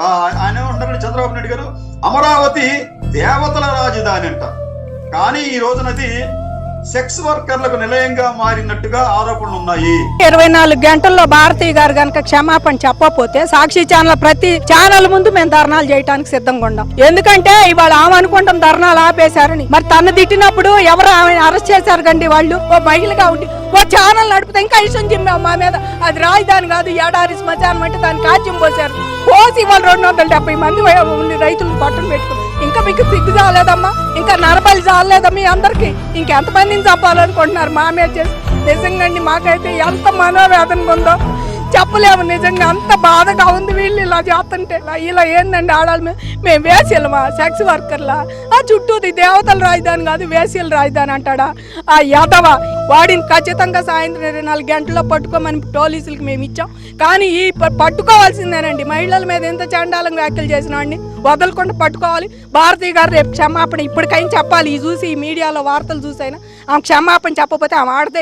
ఆయన ఏమంటారు చంద్రబాబు నాయుడు గారు, అమరావతి దేవతల రాజధాని అంట. కానీ ఈ రోజునది సెక్స్ వర్కర్లకు నిలయంగా మారినట్టుగా ఆరోపణలు ఉన్నాయి. 24 గంటల్లో భారతి గారు గనక క్షమాపణ చెప్పకపోతే సాక్షి ఛానల్ ప్రతి ఛానల్ ముందు మేము ధర్నాలు చేయడానికి సిద్ధంగా ఉన్నాం. ఎందుకంటే ఇవాళ ఆమె అనుకుంటాం ధర్నాలు ఆపేశారని. మరి తను తిట్టినప్పుడు ఎవరు ఆమె అరెస్ట్ చేశారు కండి? వాళ్ళు ఓ మహిళగా ఉండి ఓ ఛానల్ నడిపితే ఇంకా ఇష్టం జిమ్మాం మా మీద. అది రాజధాని కాదు, ఏడాది శ్మశానం అంటే దాన్ని కాల్యం పోసారు. పోసి వాళ్ళు 270 మంది రైతులు పట్టును పెట్టుకున్నారు. ఇంకా మీకు సిగ్గు చాలేదమ్మా, ఇంకా నరబలి చాలేదమ్మా మీ అందరికి. ఇంకెంతమందిని చంపాలనుకుంటున్నారు మా మీద చేసి? నిజంగా మాకైతే ఎంత మనోవేదన ఉందో చెప్పలేము. నిజంగా అంత బాధగా ఉంది. వీళ్ళు ఇలా చేస్తుంటే ఇలా ఏందండి ఆడాలి? మేము వేసేలమా సెక్స్ వర్కర్లా? ఆ చుట్టూది దేవతల రాజధాని కాదు వేసేల రాజధాని అంటాడా ఆ యాదవ? వాడిని ఖచ్చితంగా సాయంత్రం 24 గంటల్లో పట్టుకోమని పోలీసులకు మేము ఇచ్చాం. కానీ ఈ పట్టుకోవాల్సిందేనండి. మహిళల మీద ఎంత చండాలంగా వ్యాఖ్యలు చేసిన వాడిని వదలకుండా పట్టుకోవాలి. భారతి గారు రేపు క్షమాపణ ఇప్పటికైనా చెప్పాలి. ఈ మీడియాలో వార్తలు చూసైనా ఆమె క్షమాపణ చెప్పకపోతే ఆమె ఆడదే.